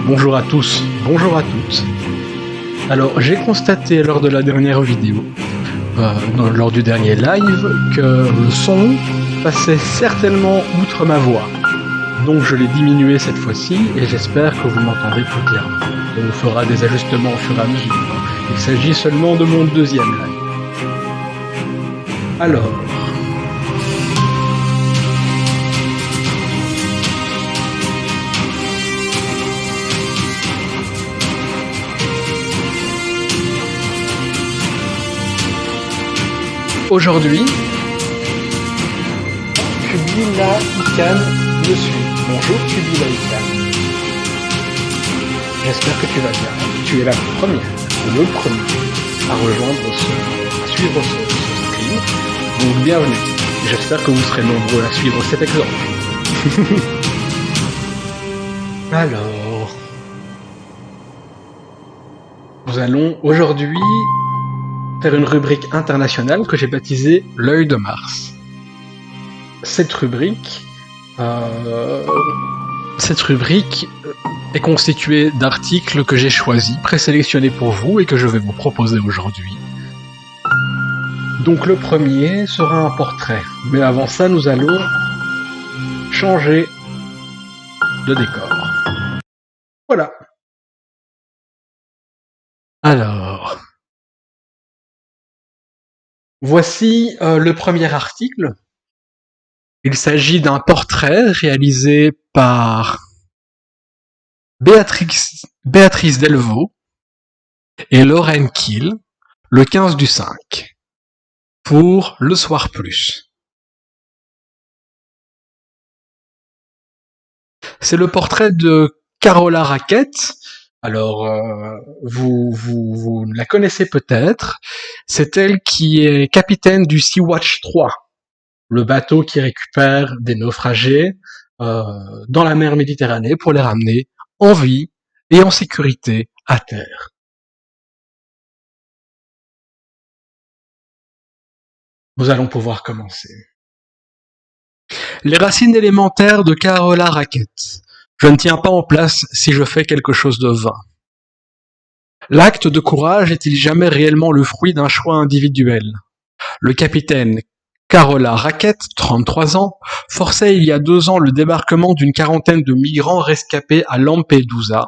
Bonjour à tous, bonjour à toutes. Alors, j'ai constaté lors de la dernière vidéo, lors du dernier live, que le son passait certainement outre ma voix. Donc je l'ai diminué cette fois-ci et j'espère que vous m'entendez plus clairement. On fera des ajustements au fur et à mesure. Il s'agit seulement de mon deuxième live. Alors, aujourd'hui, Kubila Ikan me suit. Bonjour Kubila Ikan. J'espère que tu vas bien. Tu es la première, ou le premier, à suivre ce stream. Donc bienvenue. J'espère que vous serez nombreux à suivre cet exemple. Alors, nous allons aujourd'hui faire une rubrique internationale que j'ai baptisée l'œil de Mars. Cette rubrique est constituée d'articles que j'ai choisis, présélectionnés pour vous et que je vais vous proposer aujourd'hui. Donc le premier sera un portrait, mais avant ça nous allons changer de décor. Voilà. Alors, voici le premier article. Il s'agit d'un portrait réalisé par Béatrice Delvaux et Lorraine Kiel le 15/5 pour Le Soir Plus. C'est le portrait de Carola Rackett. Alors, vous la connaissez peut-être. C'est elle qui est capitaine du Sea-Watch 3, le bateau qui récupère des naufragés dans la mer Méditerranée pour les ramener en vie et en sécurité à terre. Nous allons pouvoir commencer. Les racines élémentaires de Carola Rackett. Je ne tiens pas en place si je fais quelque chose de vain. L'acte de courage est-il jamais réellement le fruit d'un choix individuel? Le capitaine Carola Rackett, 33 ans, forçait il y a 2 ans le débarquement d'une quarantaine de migrants rescapés à Lampedusa,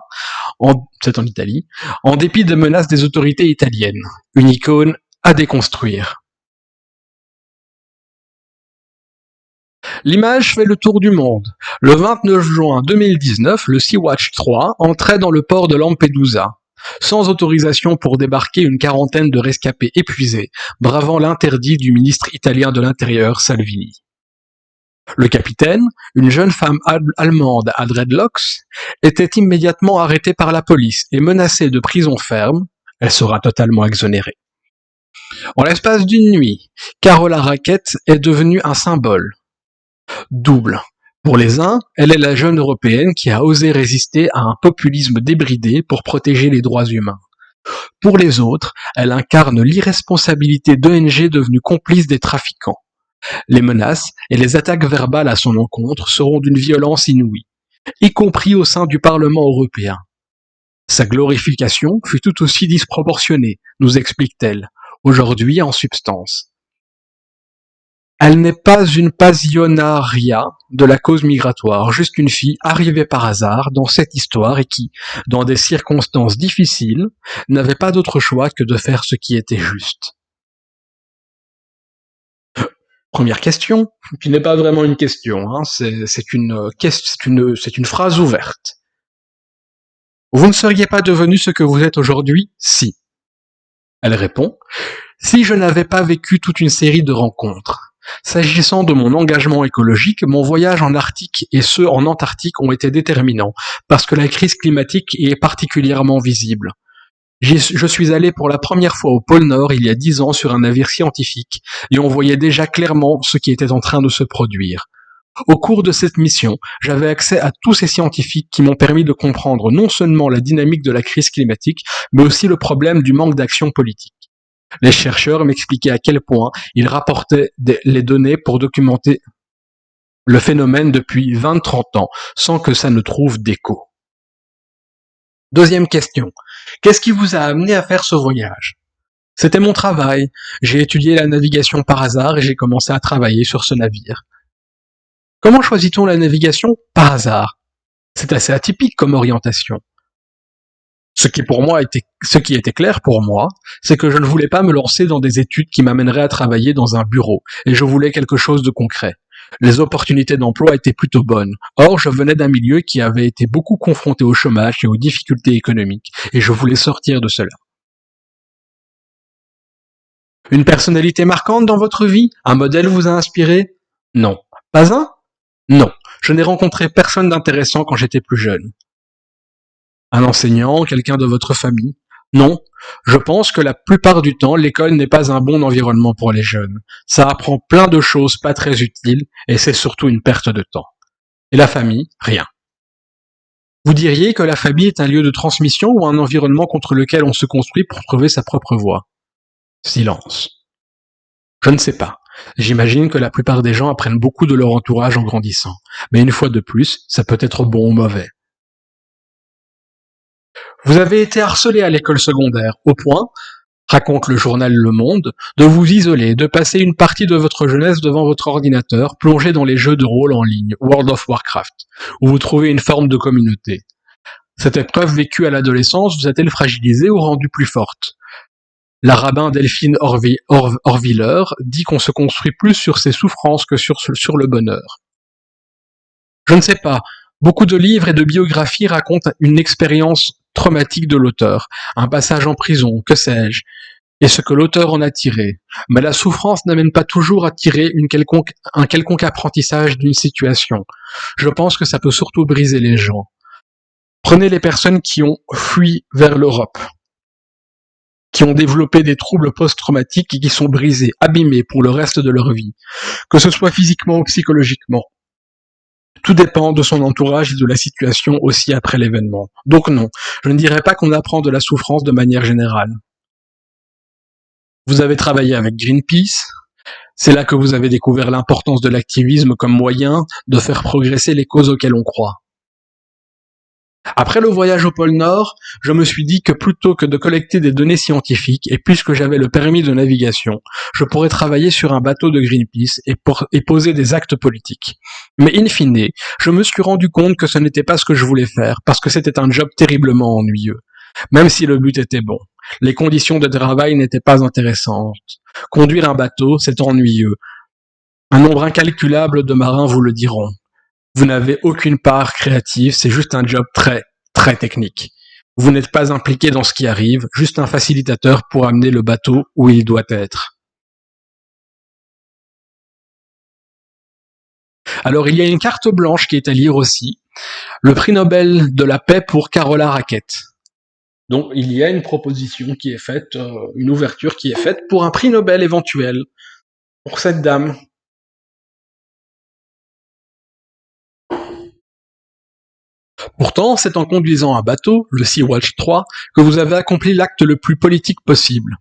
c'est en Italie, en dépit des menaces des autorités italiennes. Une icône à déconstruire. L'image fait le tour du monde. Le 29 juin 2019, le Sea-Watch 3 entrait dans le port de Lampedusa, sans autorisation pour débarquer une quarantaine de rescapés épuisés, bravant l'interdit du ministre italien de l'Intérieur Salvini. Le capitaine, une jeune femme allemande à dreadlocks, était immédiatement arrêtée par la police et menacée de prison ferme. Elle sera totalement exonérée. En l'espace d'une nuit, Carola Rackett est devenue un symbole. Double. Pour les uns, elle est la jeune européenne qui a osé résister à un populisme débridé pour protéger les droits humains. Pour les autres, elle incarne l'irresponsabilité d'ONG devenues complices des trafiquants. Les menaces et les attaques verbales à son encontre seront d'une violence inouïe, y compris au sein du Parlement européen. Sa glorification fut tout aussi disproportionnée, nous explique-t-elle, aujourd'hui en substance. Elle n'est pas une pasionaria de la cause migratoire, juste une fille arrivée par hasard dans cette histoire et qui, dans des circonstances difficiles, n'avait pas d'autre choix que de faire ce qui était juste. Première question, qui n'est pas vraiment une question, hein, c'est une phrase ouverte. Vous ne seriez pas devenu ce que vous êtes aujourd'hui si. Elle répond, si je n'avais pas vécu toute une série de rencontres. S'agissant de mon engagement écologique, mon voyage en Arctique et ceux en Antarctique ont été déterminants, parce que la crise climatique y est particulièrement visible. Je suis allé pour la première fois au pôle Nord il y a 10 ans sur un navire scientifique, et on voyait déjà clairement ce qui était en train de se produire. Au cours de cette mission, j'avais accès à tous ces scientifiques qui m'ont permis de comprendre non seulement la dynamique de la crise climatique, mais aussi le problème du manque d'action politique. Les chercheurs m'expliquaient à quel point ils rapportaient les données pour documenter le phénomène depuis 20-30 ans, sans que ça ne trouve d'écho. Deuxième question. Qu'est-ce qui vous a amené à faire ce voyage? C'était mon travail. J'ai étudié la navigation par hasard et j'ai commencé à travailler sur ce navire. Comment choisit-on la navigation? Par hasard. C'est assez atypique comme orientation. Ce qui était clair pour moi, c'est que je ne voulais pas me lancer dans des études qui m'amèneraient à travailler dans un bureau, et je voulais quelque chose de concret. Les opportunités d'emploi étaient plutôt bonnes. Or, je venais d'un milieu qui avait été beaucoup confronté au chômage et aux difficultés économiques, et je voulais sortir de cela. Une personnalité marquante dans votre vie? Un modèle vous a inspiré? Non. Pas un? Non. Je n'ai rencontré personne d'intéressant quand j'étais plus jeune. Un enseignant, quelqu'un de votre famille? Non. Je pense que la plupart du temps, l'école n'est pas un bon environnement pour les jeunes. Ça apprend plein de choses pas très utiles et c'est surtout une perte de temps. Et la famille? Rien. Vous diriez que la famille est un lieu de transmission ou un environnement contre lequel on se construit pour trouver sa propre voie? Silence. Je ne sais pas. J'imagine que la plupart des gens apprennent beaucoup de leur entourage en grandissant. Mais une fois de plus, ça peut être bon ou mauvais. Vous avez été harcelé à l'école secondaire, au point, raconte le journal Le Monde, de vous isoler, de passer une partie de votre jeunesse devant votre ordinateur, plongé dans les jeux de rôle en ligne, World of Warcraft, où vous trouvez une forme de communauté. Cette épreuve vécue à l'adolescence vous a-t-elle fragilisée ou rendue plus forte? La rabbin Delphine Orviller dit qu'on se construit plus sur ses souffrances que sur le bonheur. Je ne sais pas. Beaucoup de livres et de biographies racontent une expérience traumatique de l'auteur, un passage en prison, que sais-je, et ce que l'auteur en a tiré. Mais la souffrance n'amène pas toujours à tirer un quelconque apprentissage d'une situation. Je pense que ça peut surtout briser les gens. Prenez les personnes qui ont fui vers l'Europe, qui ont développé des troubles post-traumatiques et qui sont brisés, abîmés pour le reste de leur vie, que ce soit physiquement ou psychologiquement. Tout dépend de son entourage et de la situation aussi après l'événement. Donc non, je ne dirais pas qu'on apprend de la souffrance de manière générale. Vous avez travaillé avec Greenpeace, c'est là que vous avez découvert l'importance de l'activisme comme moyen de faire progresser les causes auxquelles on croit. Après le voyage au pôle Nord, je me suis dit que plutôt que de collecter des données scientifiques, et puisque j'avais le permis de navigation, je pourrais travailler sur un bateau de Greenpeace et poser des actes politiques. Mais in fine, je me suis rendu compte que ce n'était pas ce que je voulais faire, parce que c'était un job terriblement ennuyeux. Même si le but était bon. Les conditions de travail n'étaient pas intéressantes. Conduire un bateau, c'est ennuyeux. Un nombre incalculable de marins vous le diront. Vous n'avez aucune part créative, c'est juste un job très, très technique. Vous n'êtes pas impliqué dans ce qui arrive, juste un facilitateur pour amener le bateau où il doit être. Alors il y a une carte blanche qui est à lire aussi, le prix Nobel de la paix pour Carola Rackete. Donc il y a une proposition qui est faite, une ouverture qui est faite pour un prix Nobel éventuel pour cette dame. Pourtant, c'est en conduisant un bateau, le Sea-Watch 3, que vous avez accompli l'acte le plus politique possible.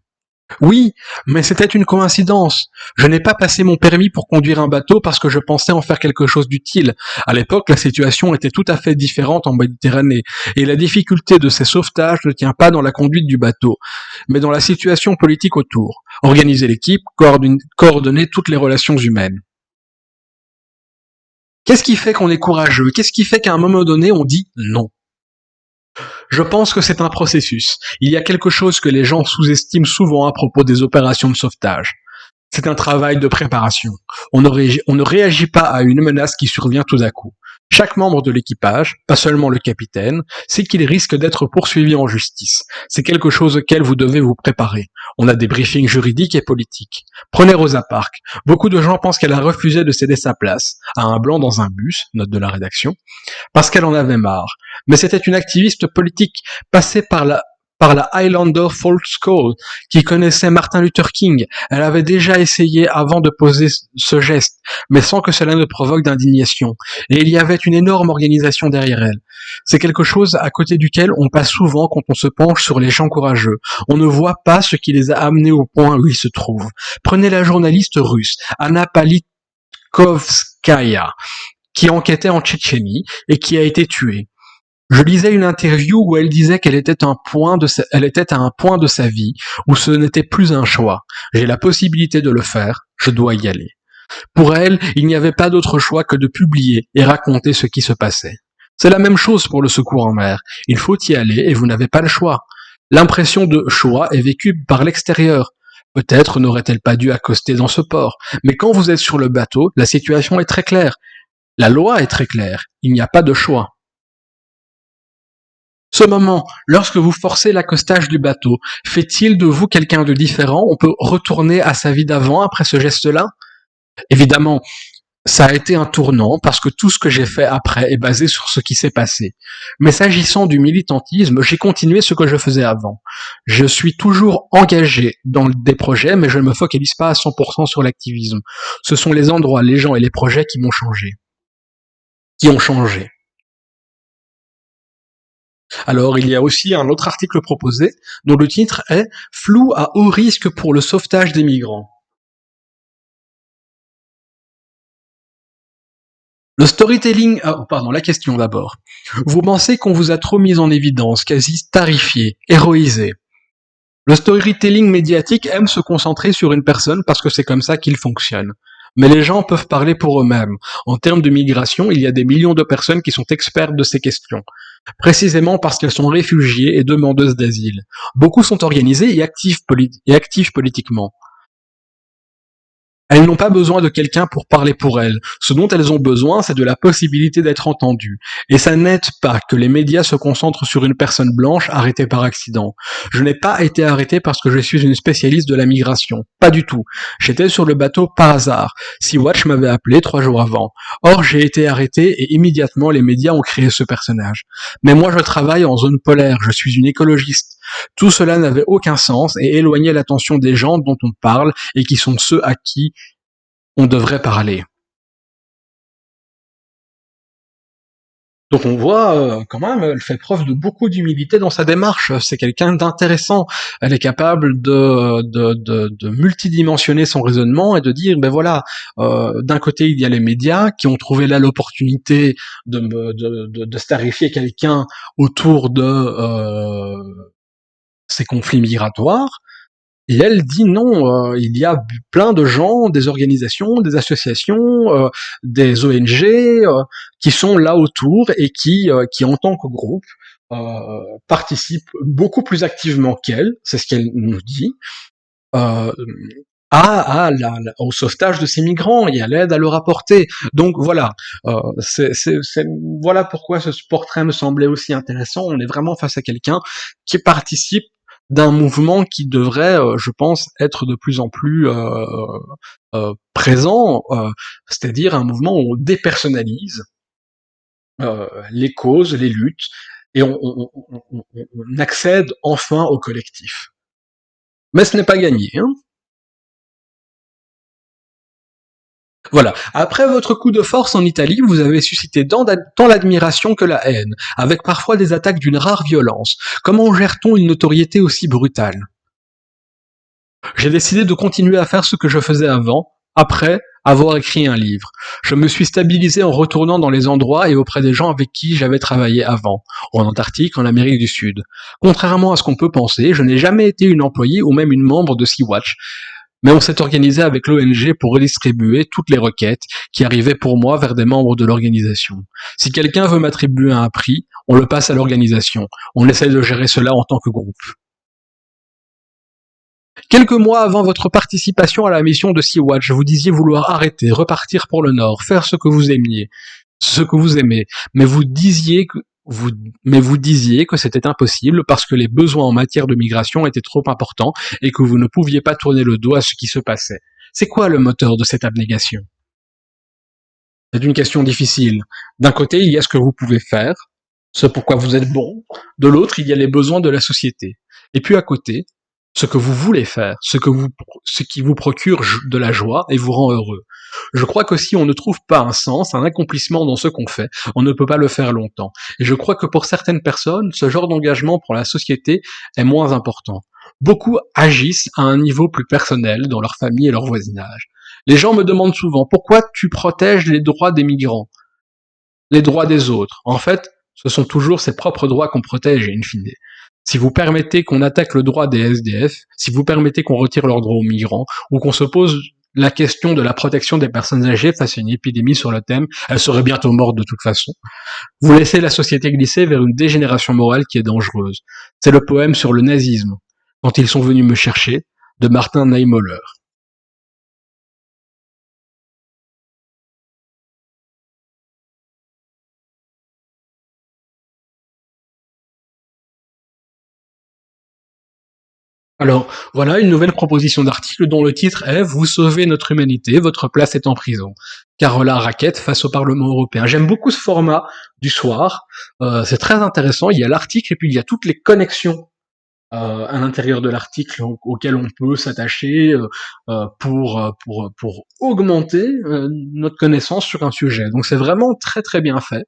Oui, mais c'était une coïncidence. Je n'ai pas passé mon permis pour conduire un bateau parce que je pensais en faire quelque chose d'utile. À l'époque, la situation était tout à fait différente en Méditerranée, et la difficulté de ces sauvetages ne tient pas dans la conduite du bateau, mais dans la situation politique autour. Organiser l'équipe, coordonner toutes les relations humaines. Qu'est-ce qui fait qu'on est courageux? Qu'est-ce qui fait qu'à un moment donné, on dit non? Je pense que c'est un processus. Il y a quelque chose que les gens sous-estiment souvent à propos des opérations de sauvetage. C'est un travail de préparation. On ne réagit pas à une menace qui survient tout à coup. Chaque membre de l'équipage, pas seulement le capitaine, sait qu'il risque d'être poursuivi en justice. C'est quelque chose auquel vous devez vous préparer. On a des briefings juridiques et politiques. Prenez Rosa Parks. Beaucoup de gens pensent qu'elle a refusé de céder sa place à un blanc dans un bus, note de la rédaction, parce qu'elle en avait marre. Mais c'était une activiste politique passée par la Highlander Folk School, qui connaissait Martin Luther King. Elle avait déjà essayé avant de poser ce geste, mais sans que cela ne provoque d'indignation. Et il y avait une énorme organisation derrière elle. C'est quelque chose à côté duquel on passe souvent quand on se penche sur les gens courageux. On ne voit pas ce qui les a amenés au point où ils se trouvent. Prenez la journaliste russe, Anna Politkovskaya, qui enquêtait en Tchétchénie et qui a été tuée. Je lisais une interview où elle disait qu'elle était, elle était à un point de sa vie où ce n'était plus un choix. J'ai la possibilité de le faire, je dois y aller. Pour elle, il n'y avait pas d'autre choix que de publier et raconter ce qui se passait. C'est la même chose pour le secours en mer. Il faut y aller et vous n'avez pas le choix. L'impression de choix est vécue par l'extérieur. Peut-être n'aurait-elle pas dû accoster dans ce port. Mais quand vous êtes sur le bateau, la situation est très claire. La loi est très claire. Il n'y a pas de choix. Ce moment, lorsque vous forcez l'accostage du bateau, fait-il de vous quelqu'un de différent? On peut retourner à sa vie d'avant après ce geste-là? Évidemment, ça a été un tournant parce que tout ce que j'ai fait après est basé sur ce qui s'est passé. Mais s'agissant du militantisme, j'ai continué ce que je faisais avant. Je suis toujours engagé dans des projets, mais je ne me focalise pas à 100% sur l'activisme. Ce sont les endroits, les gens et les projets qui m'ont changé. Qui ont changé. Alors, il y a aussi un autre article proposé, dont le titre est Flou à haut risque pour le sauvetage des migrants. Le storytelling, la question d'abord. Vous pensez qu'on vous a trop mis en évidence, quasi starifié, héroïsé. Le storytelling médiatique aime se concentrer sur une personne parce que c'est comme ça qu'il fonctionne. Mais les gens peuvent parler pour eux-mêmes. En termes de migration, il y a des millions de personnes qui sont expertes de ces questions. Précisément parce qu'elles sont réfugiées et demandeuses d'asile. Beaucoup sont organisées et actives politiquement. Elles n'ont pas besoin de quelqu'un pour parler pour elles. Ce dont elles ont besoin, c'est de la possibilité d'être entendues. Et ça n'aide pas que les médias se concentrent sur une personne blanche arrêtée par accident. Je n'ai pas été arrêté parce que je suis une spécialiste de la migration. Pas du tout. J'étais sur le bateau par hasard. Sea-Watch m'avait appelé 3 jours avant. Or, j'ai été arrêté et immédiatement les médias ont créé ce personnage. Mais moi, je travaille en zone polaire. Je suis une écologiste. Tout cela n'avait aucun sens et éloignait l'attention des gens dont on parle et qui sont ceux à qui on devrait parler. Donc on voit quand même, elle fait preuve de beaucoup d'humilité dans sa démarche. C'est quelqu'un d'intéressant. Elle est capable de multidimensionner son raisonnement et de dire, ben voilà, d'un côté il y a les médias qui ont trouvé là l'opportunité de starifier quelqu'un autour de ces conflits migratoires. Et elle dit non, il y a plein de gens, des organisations, des associations, des ONG qui sont là autour et qui en tant que groupe participent beaucoup plus activement qu'elle, c'est ce qu'elle nous dit, euh, au sauvetage de ces migrants et à l'aide à leur apporter. Donc voilà, voilà pourquoi ce portrait me semblait aussi intéressant. On est vraiment face à quelqu'un qui participe d'un mouvement qui devrait, je pense, être de plus en plus présent, c'est-à-dire un mouvement où on dépersonnalise les causes, les luttes, et on accède enfin au collectif. Mais ce n'est pas gagné, hein. Voilà. Après votre coup de force en Italie, vous avez suscité tant l'admiration que la haine, avec parfois des attaques d'une rare violence. Comment gère-t-on une notoriété aussi brutale? J'ai décidé de continuer à faire ce que je faisais avant, après avoir écrit un livre. Je me suis stabilisé en retournant dans les endroits et auprès des gens avec qui j'avais travaillé avant, en Antarctique, en Amérique du Sud. Contrairement à ce qu'on peut penser, je n'ai jamais été une employée ou même une membre de Sea-Watch, mais on s'est organisé avec l'ONG pour redistribuer toutes les requêtes qui arrivaient pour moi vers des membres de l'organisation. Si quelqu'un veut m'attribuer un prix, on le passe à l'organisation. On essaie de gérer cela en tant que groupe. Quelques mois avant votre participation à la mission de Sea-Watch, vous disiez vouloir arrêter, repartir pour le Nord, faire ce que vous aimez, mais vous disiez que c'était impossible parce que les besoins en matière de migration étaient trop importants et que vous ne pouviez pas tourner le dos à ce qui se passait. C'est quoi le moteur de cette abnégation? C'est une question difficile. D'un côté, il y a ce que vous pouvez faire, ce pourquoi vous êtes bon. De l'autre, il y a les besoins de la société. Et puis à côté, ce que vous voulez faire, ce qui vous procure de la joie et vous rend heureux. Je crois que si on ne trouve pas un sens, un accomplissement dans ce qu'on fait, on ne peut pas le faire longtemps. Et je crois que pour certaines personnes, ce genre d'engagement pour la société est moins important. Beaucoup agissent à un niveau plus personnel dans leur famille et leur voisinage. Les gens me demandent souvent pourquoi tu protèges les droits des migrants, les droits des autres. En fait, Ce sont toujours ses propres droits qu'on protège, in fine. Si vous permettez qu'on attaque le droit des SDF, si vous permettez qu'on retire leurs droits aux migrants, ou qu'on se pose la question de la protection des personnes âgées face à une épidémie sur le thème, elles seraient bientôt mortes de toute façon, vous laissez la société glisser vers une dégénération morale qui est dangereuse. C'est le poème sur le nazisme, quand ils sont venus me chercher, de Martin Niemöller. Alors, voilà une nouvelle proposition d'article dont le titre est Vous sauvez notre humanité, votre place est en prison. Carola Rackete face au Parlement européen. J'aime beaucoup ce format du soir. C'est très intéressant. Il y a l'article et puis il y a toutes les connexions à l'intérieur de l'article auquel on peut s'attacher pour augmenter notre connaissance sur un sujet. Donc c'est vraiment très très bien fait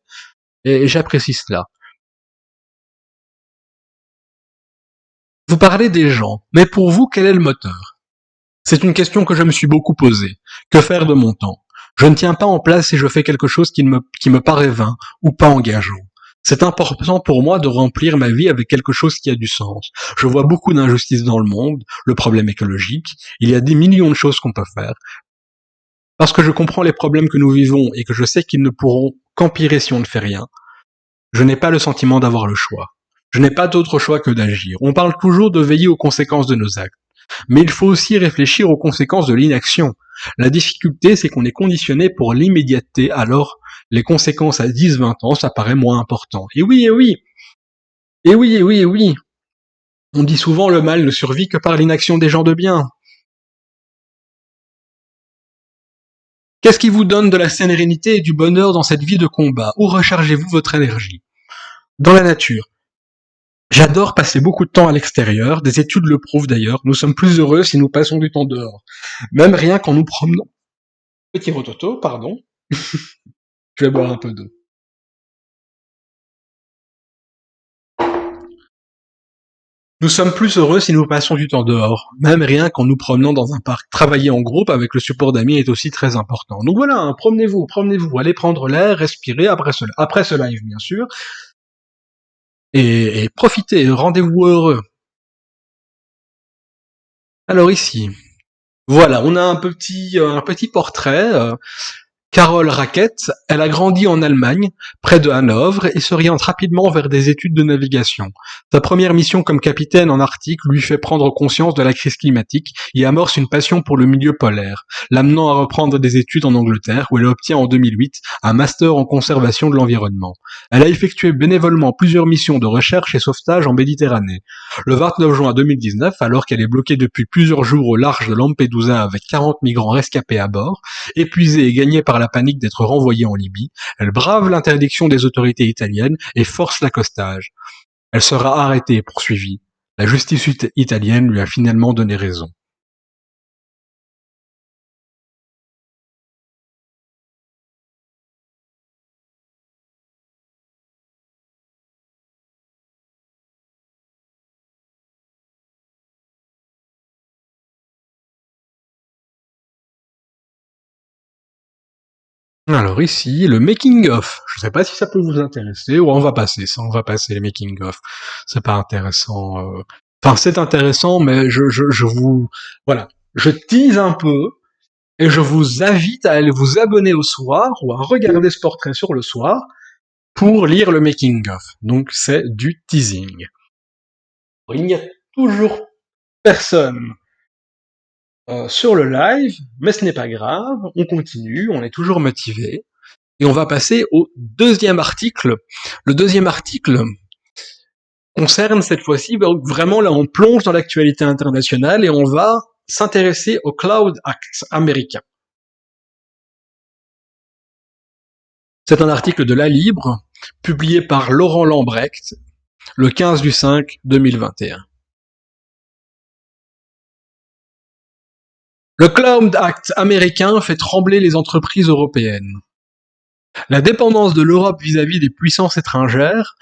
et j'apprécie cela. Vous parlez des gens, mais pour vous, quel est le moteur? C'est une question que je me suis beaucoup posée. Que faire de mon temps? Je ne tiens pas en place si je fais quelque chose qui me paraît vain ou pas engageant. C'est important pour moi de remplir ma vie avec quelque chose qui a du sens. Je vois beaucoup d'injustices dans le monde, le problème écologique, il y a des millions de choses qu'on peut faire. Parce que je comprends les problèmes que nous vivons et que je sais qu'ils ne pourront qu'empirer si on ne fait rien, je n'ai pas le sentiment d'avoir le choix. Je n'ai pas d'autre choix que d'agir. On parle toujours de veiller aux conséquences de nos actes. Mais il faut aussi réfléchir aux conséquences de l'inaction. La difficulté, c'est qu'on est conditionné pour l'immédiateté, alors les conséquences à 10-20 ans, ça paraît moins important. Et oui, et oui, et oui, et oui, et oui. On dit souvent le mal ne survit que par l'inaction des gens de bien. Qu'est-ce qui vous donne de la sérénité et du bonheur dans cette vie de combat? Où rechargez-vous votre énergie? Dans la nature. J'adore passer beaucoup de temps à l'extérieur, des études le prouvent d'ailleurs, nous sommes plus heureux si nous passons du temps dehors. Même rien qu'en nous promenant. Petit rototo, pardon, je vais boire un peu d'eau. Nous sommes plus heureux si nous passons du temps dehors, même rien qu'en nous promenant dans un parc. Travailler en groupe avec le support d'amis est aussi très important. Donc voilà, hein, promenez-vous, allez prendre l'air, respirez après ce live bien sûr, et profitez, rendez-vous heureux. Alors ici, voilà, on a un petit portrait. Carole Rackete, elle a grandi en Allemagne, près de Hanovre, et s'oriente rapidement vers des études de navigation. Sa première mission comme capitaine en Arctique lui fait prendre conscience de la crise climatique et amorce une passion pour le milieu polaire, l'amenant à reprendre des études en Angleterre, où elle obtient en 2008 un master en conservation de l'environnement. Elle a effectué bénévolement plusieurs missions de recherche et sauvetage en Méditerranée. Le 29 juin 2019, alors qu'elle est bloquée depuis plusieurs jours au large de Lampedusa avec 40 migrants rescapés à bord, épuisée et gagnée par la panique d'être renvoyée en Libye, elle brave l'interdiction des autorités italiennes et force l'accostage. Elle sera arrêtée et poursuivie. La justice italienne lui a finalement donné raison. Alors ici, le making of. Je sais pas si ça peut vous intéresser, ou on va passer ça, on va passer les making of. C'est pas intéressant. Enfin, c'est intéressant, mais je vous, voilà, je tease un peu et je vous invite à aller vous abonner au soir ou à regarder ce portrait sur le soir pour lire le making of. Donc c'est du teasing. Il n'y a toujours personne sur le live, mais ce n'est pas grave, on continue, on est toujours motivé. Et on va passer au deuxième article. Le deuxième article concerne cette fois-ci, vraiment là on plonge dans l'actualité internationale et on va s'intéresser au Cloud Act américain. C'est un article de La Libre, publié par Laurent Lambrecht, le 15 du 5 2021. Le Cloud Act américain fait trembler les entreprises européennes. La dépendance de l'Europe vis-à-vis des puissances étrangères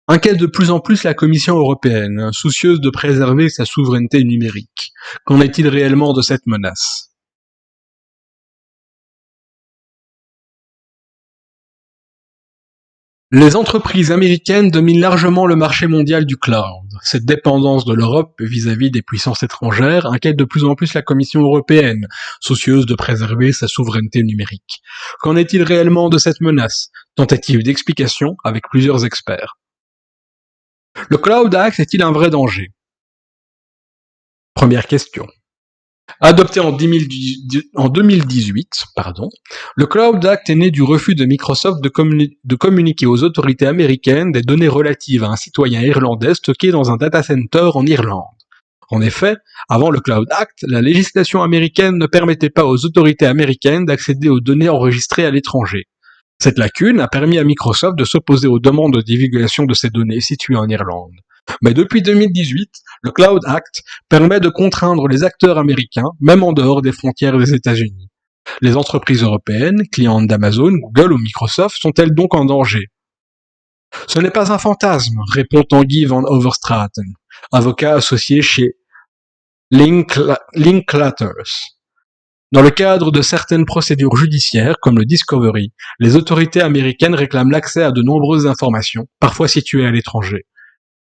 inquiète de plus en plus la Commission européenne, soucieuse de préserver sa souveraineté numérique. Qu'en est-il réellement de cette menace? Les entreprises américaines dominent largement le marché mondial du cloud. Cette dépendance de l'Europe vis-à-vis des puissances étrangères inquiète de plus en plus la Commission européenne, soucieuse de préserver sa souveraineté numérique. Qu'en est-il réellement de cette menace? Tentative d'explication avec plusieurs experts. Le Cloud Act est-il un vrai danger? Première question. Adopté en 2018, le Cloud Act est né du refus de Microsoft de communiquer aux autorités américaines des données relatives à un citoyen irlandais stocké dans un data center en Irlande. En effet, avant le Cloud Act, la législation américaine ne permettait pas aux autorités américaines d'accéder aux données enregistrées à l'étranger. Cette lacune a permis à Microsoft de s'opposer aux demandes de divulgation de ces données situées en Irlande. Mais depuis 2018, le Cloud Act permet de contraindre les acteurs américains, même en dehors des frontières des États-Unis. Les entreprises européennes, clientes d'Amazon, Google ou Microsoft, sont-elles donc en danger? Ce n'est pas un fantasme, répond Tanguy van Overstraten, avocat associé chez Linklater's. Dans le cadre de certaines procédures judiciaires, comme le Discovery, les autorités américaines réclament l'accès à de nombreuses informations, parfois situées à l'étranger.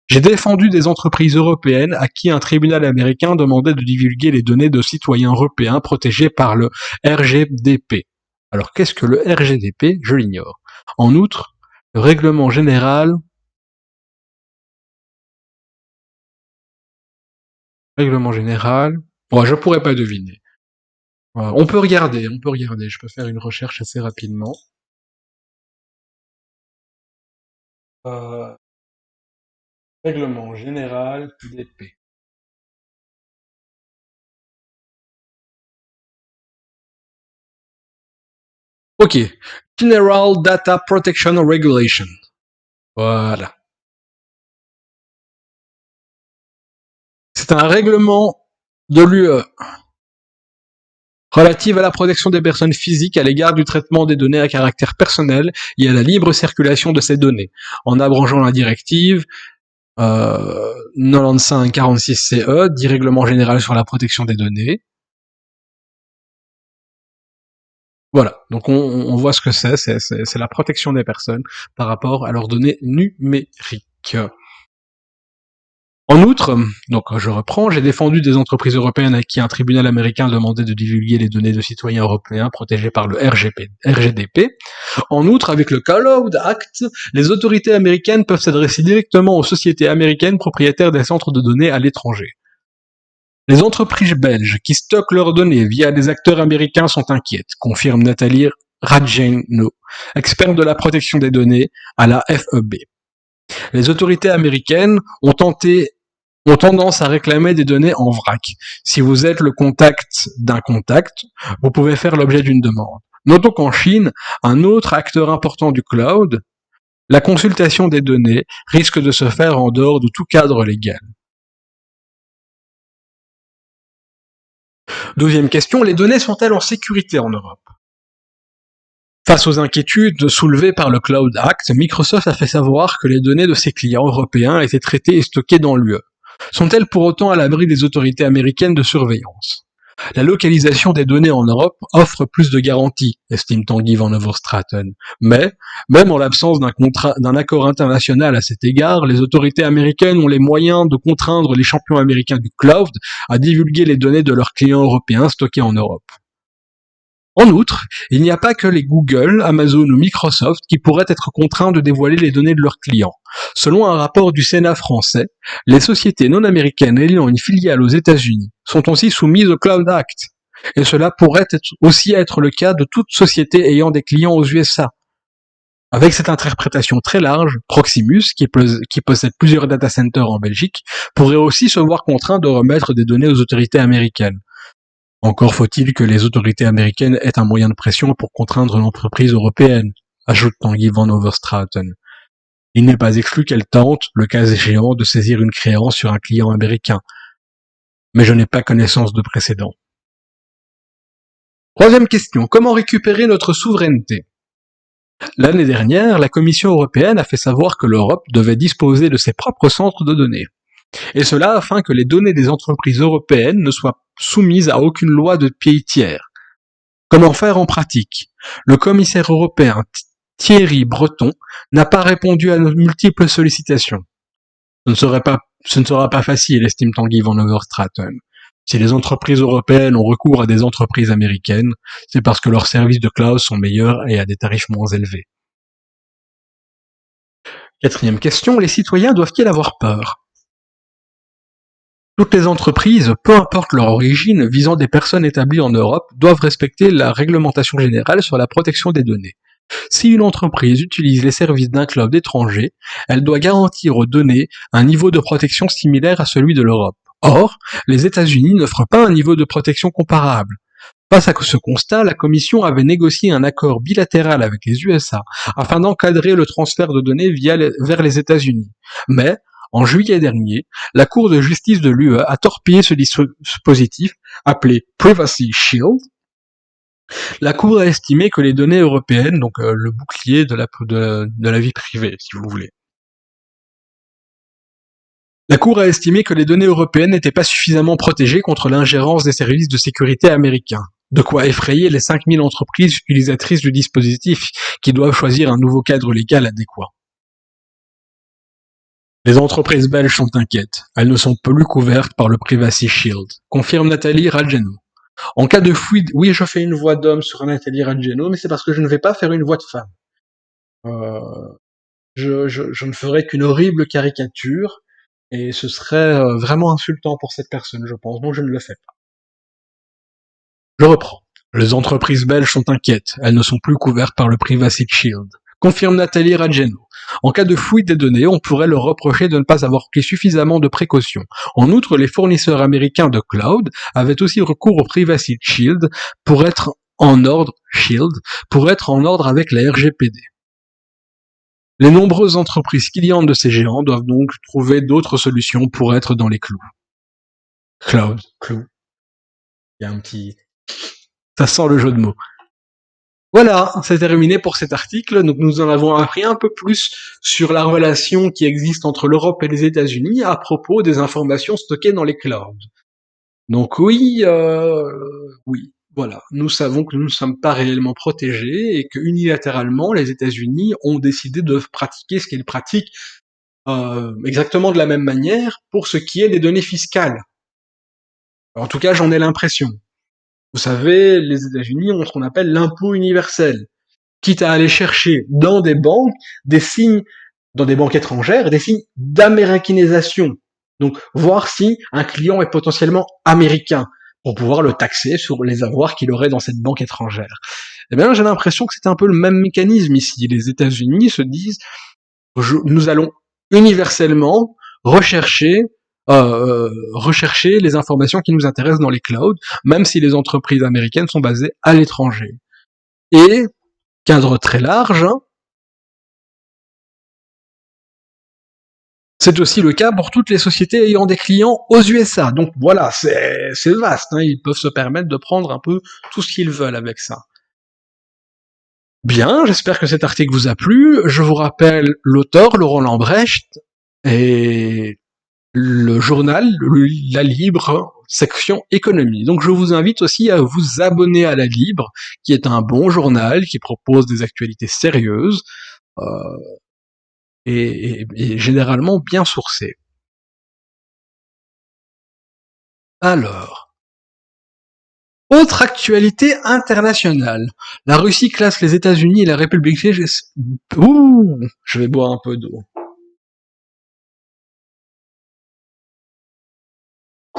J'ai défendu des entreprises européennes à qui un tribunal américain demandait de divulguer les données de citoyens européens protégés par le RGDP. Alors qu'est-ce que le RGDP? Je l'ignore. En outre, le règlement général... Bon, je pourrais pas deviner. On peut regarder, je peux faire une recherche assez rapidement. Euh, Règlement général DP. Ok. General Data Protection Regulation. Voilà. C'est un règlement de l'UE relatif à la protection des personnes physiques à l'égard du traitement des données à caractère personnel et à la libre circulation de ces données, en abrogeant la directive 95-46-CE, dit Règlement général sur la protection des données. Voilà, donc on voit ce que c'est la protection des personnes par rapport à leurs données numériques. En outre, donc je reprends, j'ai défendu des entreprises européennes à qui un tribunal américain demandait de divulguer les données de citoyens européens protégés par le RGDP. En outre, avec le Cloud Act, les autorités américaines peuvent s'adresser directement aux sociétés américaines propriétaires des centres de données à l'étranger. Les entreprises belges qui stockent leurs données via des acteurs américains sont inquiètes, confirme Nathalie Radjeno, experte de la protection des données à la FEB. Les autorités américaines ont tendance à réclamer des données en vrac. Si vous êtes le contact d'un contact, vous pouvez faire l'objet d'une demande. Notons qu'en Chine, un autre acteur important du cloud, la consultation des données risque de se faire en dehors de tout cadre légal. Deuxième question, les données sont-elles en sécurité en Europe? Face aux inquiétudes soulevées par le Cloud Act, Microsoft a fait savoir que les données de ses clients européens étaient traitées et stockées dans l'UE. Sont-elles pour autant à l'abri des autorités américaines de surveillance? La localisation des données en Europe offre plus de garanties, estime Tanguy van Overstraten. Mais, même en l'absence d'un accord international à cet égard, les autorités américaines ont les moyens de contraindre les champions américains du cloud à divulguer les données de leurs clients européens stockés en Europe. En outre, il n'y a pas que les Google, Amazon ou Microsoft qui pourraient être contraints de dévoiler les données de leurs clients. Selon un rapport du Sénat français, les sociétés non américaines ayant une filiale aux États-Unis sont aussi soumises au Cloud Act. Et cela pourrait aussi être le cas de toute société ayant des clients aux USA. Avec cette interprétation très large, Proximus, qui possède plusieurs data centers en Belgique, pourrait aussi se voir contraint de remettre des données aux autorités américaines. Encore faut-il que les autorités américaines aient un moyen de pression pour contraindre l'entreprise européenne, ajoute Tanguy van Overstraten. Il n'est pas exclu qu'elle tente, le cas échéant, de saisir une créance sur un client américain. Mais je n'ai pas connaissance de précédent. Troisième question, comment récupérer notre souveraineté? L'année dernière, la Commission européenne a fait savoir que l'Europe devait disposer de ses propres centres de données. Et cela afin que les données des entreprises européennes ne soient soumises à aucune loi de pays tiers. Comment faire en pratique? Le commissaire européen Thierry Breton n'a pas répondu à nos multiples sollicitations. Ce ne sera pas facile, estime Tanguy van Overstraten. Si les entreprises européennes ont recours à des entreprises américaines, c'est parce que leurs services de cloud sont meilleurs et à des tarifs moins élevés. Quatrième question, les citoyens doivent-ils avoir peur? Toutes les entreprises, peu importe leur origine, visant des personnes établies en Europe, doivent respecter la réglementation générale sur la protection des données. Si une entreprise utilise les services d'un cloud étranger, elle doit garantir aux données un niveau de protection similaire à celui de l'Europe. Or, les États-Unis n'offrent pas un niveau de protection comparable. Face à ce constat, la Commission avait négocié un accord bilatéral avec les USA afin d'encadrer le transfert de données vers les États-Unis. Mais, en juillet dernier, la Cour de justice de l'UE a torpillé ce dispositif, appelé Privacy Shield. La Cour a estimé que les données européennes, donc le bouclier de la vie privée, si vous voulez. La Cour a estimé que les données européennes n'étaient pas suffisamment protégées contre l'ingérence des services de sécurité américains. De quoi effrayer les 5000 entreprises utilisatrices du dispositif qui doivent choisir un nouveau cadre légal adéquat. Les entreprises belges sont inquiètes. Elles ne sont plus couvertes par le Privacy Shield, confirme Nathalie Rajano. En cas de fuite, oui, je fais une voix d'homme sur Nathalie Rajano, mais c'est parce que je ne vais pas faire une voix de femme. Je ne ferai qu'une horrible caricature, et ce serait vraiment insultant pour cette personne, je pense, donc je ne le fais pas. Je reprends. Les entreprises belges sont inquiètes, elles ne sont plus couvertes par le Privacy Shield, confirme Nathalie Rajano. En cas de fuite des données, on pourrait leur reprocher de ne pas avoir pris suffisamment de précautions. En outre, les fournisseurs américains de cloud avaient aussi recours au Privacy Shield pour être en ordre avec la RGPD. Les nombreuses entreprises clientes de ces géants doivent donc trouver d'autres solutions pour être dans les clous. Cloud, clou. Il y a un petit... Ça sent le jeu de mots. Voilà, c'est terminé pour cet article. Donc nous en avons appris un peu plus sur la relation qui existe entre l'Europe et les États-Unis à propos des informations stockées dans les clouds. Donc oui, voilà. Nous savons que nous ne sommes pas réellement protégés et que unilatéralement les États-Unis ont décidé de pratiquer ce qu'ils pratiquent exactement de la même manière pour ce qui est des données fiscales. En tout cas, j'en ai l'impression. Vous savez, les États-Unis ont ce qu'on appelle l'impôt universel, quitte à aller chercher dans des banques des signes, dans des banques étrangères, des signes d'américanisation. Donc, voir si un client est potentiellement américain, pour pouvoir le taxer sur les avoirs qu'il aurait dans cette banque étrangère. Eh bien, j'ai l'impression que c'est un peu le même mécanisme ici. Les États-Unis se disent, nous allons universellement rechercher les informations qui nous intéressent dans les clouds, même si les entreprises américaines sont basées à l'étranger. Et, cadre très large, c'est aussi le cas pour toutes les sociétés ayant des clients aux USA. Donc voilà, c'est vaste, hein, ils peuvent se permettre de prendre un peu tout ce qu'ils veulent avec ça. Bien, j'espère que cet article vous a plu. Je vous rappelle l'auteur, Laurent Lambrecht, et le journal La Libre, section économie. Donc je vous invite aussi à vous abonner à La Libre, qui est un bon journal qui propose des actualités sérieuses et généralement bien sourcées. Alors, autre actualité internationale. La Russie classe les États-Unis et la République tchèque. Ouh, je vais boire un peu d'eau.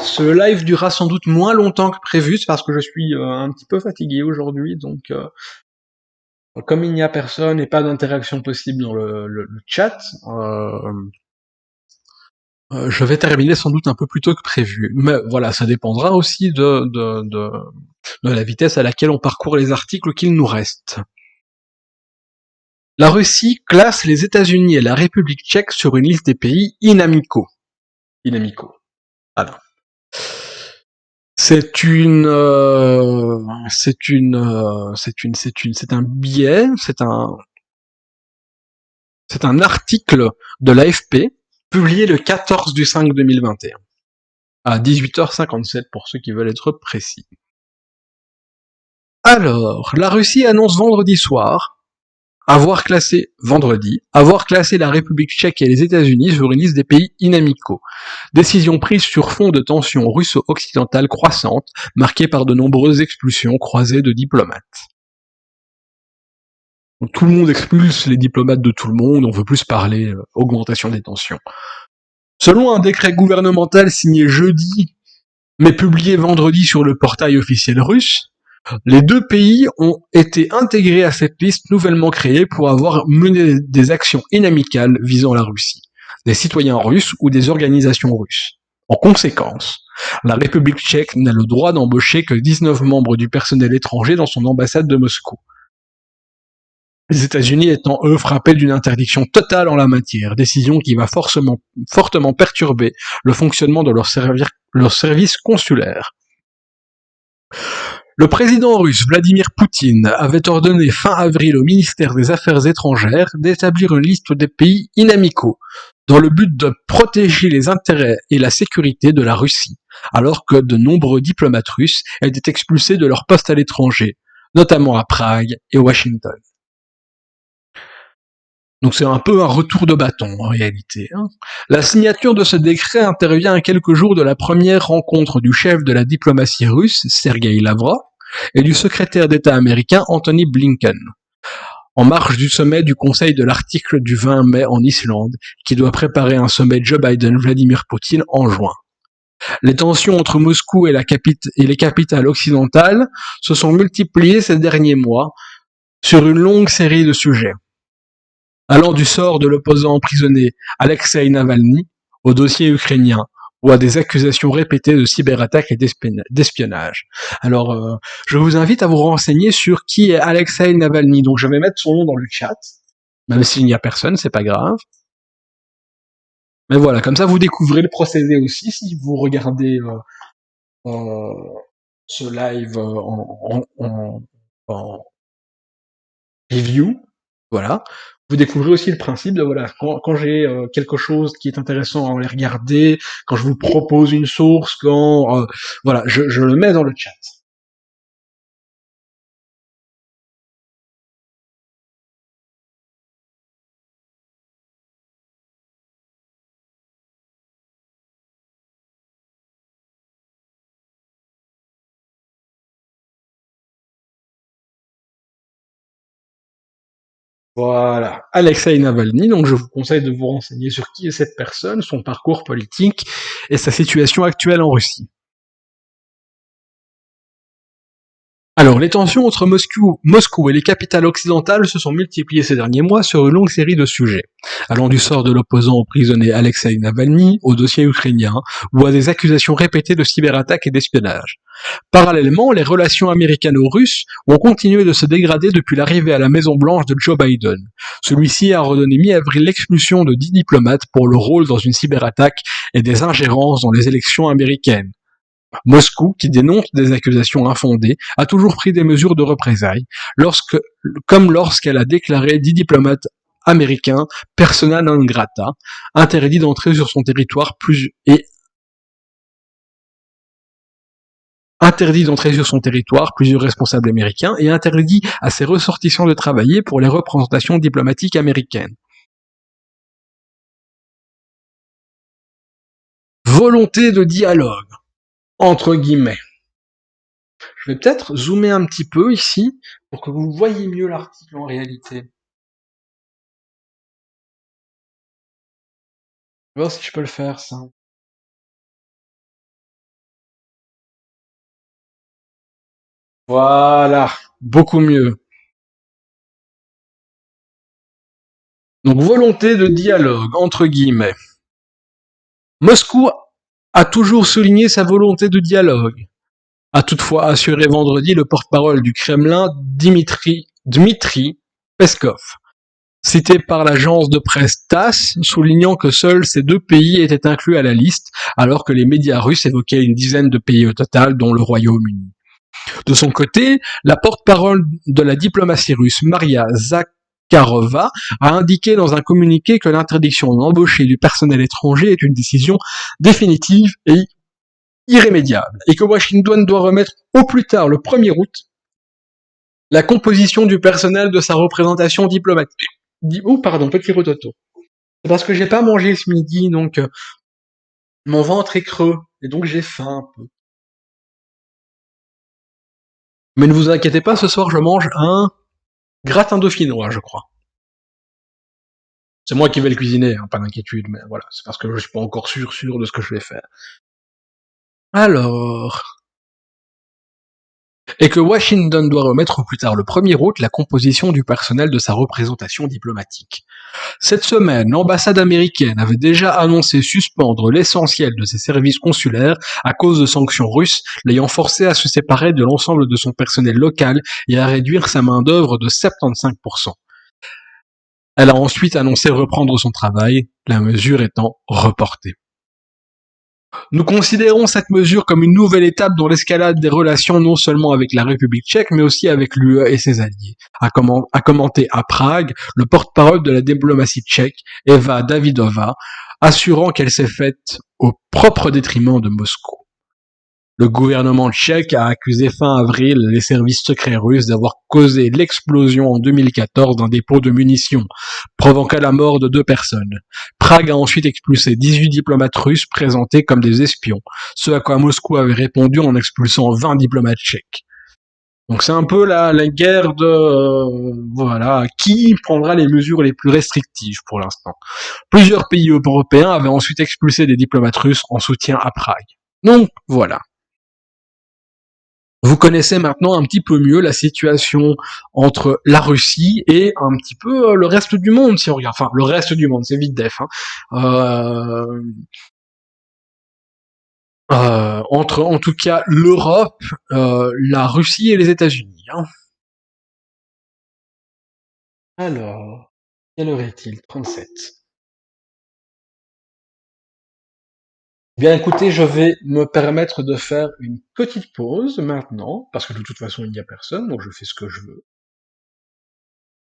Ce live durera sans doute moins longtemps que prévu, c'est parce que je suis un petit peu fatigué aujourd'hui, donc comme il n'y a personne et pas d'interaction possible dans le chat, je vais terminer sans doute un peu plus tôt que prévu. Mais voilà, ça dépendra aussi de la vitesse à laquelle on parcourt les articles qu'il nous reste. La Russie classe les États-Unis et la République tchèque sur une liste des pays inamicaux. Voilà. C'est un billet, c'est un article de l'AFP publié le 14/5/2021 à 18h57 pour ceux qui veulent être précis. Alors, la Russie annonce vendredi soir avoir classé la République tchèque et les États-Unis sur une liste des pays inamicaux. Décision prise sur fond de tensions russo-occidentales croissantes, marquées par de nombreuses expulsions croisées de diplomates. Donc, tout le monde expulse les diplomates de tout le monde, on veut plus parler augmentation des tensions. Selon un décret gouvernemental signé jeudi, mais publié vendredi sur le portail officiel russe, les deux pays ont été intégrés à cette liste nouvellement créée pour avoir mené des actions inamicales visant la Russie, des citoyens russes ou des organisations russes. En conséquence, la République tchèque n'a le droit d'embaucher que 19 membres du personnel étranger dans son ambassade de Moscou. Les États-Unis étant, eux, frappés d'une interdiction totale en la matière, décision qui va fortement perturber le fonctionnement de leur service consulaire. Le président russe Vladimir Poutine avait ordonné fin avril au ministère des Affaires étrangères d'établir une liste des pays inamicaux, dans le but de protéger les intérêts et la sécurité de la Russie, alors que de nombreux diplomates russes étaient expulsés de leur poste à l'étranger, notamment à Prague et Washington. Donc c'est un peu un retour de bâton en réalité. La signature de ce décret intervient à quelques jours de la première rencontre du chef de la diplomatie russe, Sergei Lavrov, et du secrétaire d'État américain Anthony Blinken, en marge du sommet du Conseil de l'Arctique du 20 mai en Islande, qui doit préparer un sommet Joe Biden-Vladimir Poutine en juin. Les tensions entre Moscou et les capitales occidentales se sont multipliées ces derniers mois sur une longue série de sujets, allant du sort de l'opposant emprisonné Alexei Navalny au dossier ukrainien ou à des accusations répétées de cyberattaques et d'espionnage. Alors, je vous invite à vous renseigner sur qui est Alexei Navalny. Donc, je vais mettre son nom dans le chat, même s'il n'y a personne, c'est pas grave. Mais voilà, comme ça, vous découvrez le procédé aussi si vous regardez ce live en review. Voilà. Vous découvrez aussi le principe de voilà, quand j'ai quelque chose qui est intéressant à aller regarder, quand je vous propose une source, quand voilà, je le mets dans le chat. Voilà, Alexei Navalny, donc je vous conseille de vous renseigner sur qui est cette personne, son parcours politique et sa situation actuelle en Russie. Alors, les tensions entre Moscou et les capitales occidentales se sont multipliées ces derniers mois sur une longue série de sujets, allant du sort de l'opposant emprisonné Alexei Navalny au dossier ukrainien ou à des accusations répétées de cyberattaques et d'espionnage. Parallèlement, les relations américano-russes ont continué de se dégrader depuis l'arrivée à la Maison-Blanche de Joe Biden. Celui-ci a ordonné mi-avril l'expulsion de 10 diplomates pour leur rôle dans une cyberattaque et des ingérences dans les élections américaines. Moscou, qui dénonce des accusations infondées, a toujours pris des mesures de représailles, comme lorsqu'elle a déclaré 10 diplomates américains persona non grata, interdits d'entrer sur son territoire plusieurs responsables américains et interdit à ses ressortissants de travailler pour les représentations diplomatiques américaines. Volonté de dialogue, entre guillemets. Je vais peut-être zoomer un petit peu ici pour que vous voyez mieux l'article en réalité. Je vais voir si je peux le faire, ça. Voilà, beaucoup mieux. Donc, volonté de dialogue, entre guillemets. Moscou a toujours souligné sa volonté de dialogue, a toutefois assuré vendredi le porte-parole du Kremlin Dmitri Peskov, cité par l'agence de presse TASS, soulignant que seuls ces deux pays étaient inclus à la liste, alors que les médias russes évoquaient une dizaine de pays au total, dont le Royaume-Uni. De son côté, la porte-parole de la diplomatie russe, Maria Zakharova, a indiqué dans un communiqué que l'interdiction d'embaucher du personnel étranger est une décision définitive et irrémédiable, et que Washington doit remettre au plus tard le 1er août La composition du personnel de sa représentation diplomatique. Oh, pardon, petit rototo. C'est parce que j'ai pas mangé ce midi, donc mon ventre est creux, et donc j'ai faim un peu. Mais ne vous inquiétez pas, ce soir je mange un gratin dauphinois, je crois. C'est moi qui vais le cuisiner, hein, pas d'inquiétude, mais voilà, c'est parce que je suis pas encore sûr de ce que je vais faire. Alors, et que Washington doit remettre au plus tard le 1er août la composition du personnel de sa représentation diplomatique. Cette semaine, l'ambassade américaine avait déjà annoncé suspendre l'essentiel de ses services consulaires à cause de sanctions russes, l'ayant forcé à se séparer de l'ensemble de son personnel local et à réduire sa main-d'œuvre de 75%. Elle a ensuite annoncé reprendre son travail, la mesure étant reportée. Nous considérons cette mesure comme une nouvelle étape dans l'escalade des relations non seulement avec la République tchèque, mais aussi avec l'UE et ses alliés, a commenté à Prague le porte-parole de la diplomatie tchèque, Eva Davidová, assurant qu'elle s'est faite au propre détriment de Moscou. Le gouvernement tchèque a accusé fin avril les services secrets russes d'avoir causé l'explosion en 2014 d'un dépôt de munitions, provoquant la mort de 2 personnes. Prague a ensuite expulsé 18 diplomates russes présentés comme des espions, ce à quoi Moscou avait répondu en expulsant 20 diplomates tchèques. Donc c'est un peu la guerre de voilà, qui prendra les mesures les plus restrictives pour l'instant. Plusieurs pays européens avaient ensuite expulsé des diplomates russes en soutien à Prague. Donc voilà. Vous connaissez maintenant un petit peu mieux la situation entre la Russie et un petit peu le reste du monde, si on regarde. Enfin, le reste du monde, c'est vite def. Hein. Euh, entre, en tout cas, l'Europe, la Russie et les États-Unis. Hein. Alors, quelle heure est-il? 37. Bien écoutez, je vais me permettre de faire une petite pause maintenant, parce que de toute façon il n'y a personne, donc je fais ce que je veux.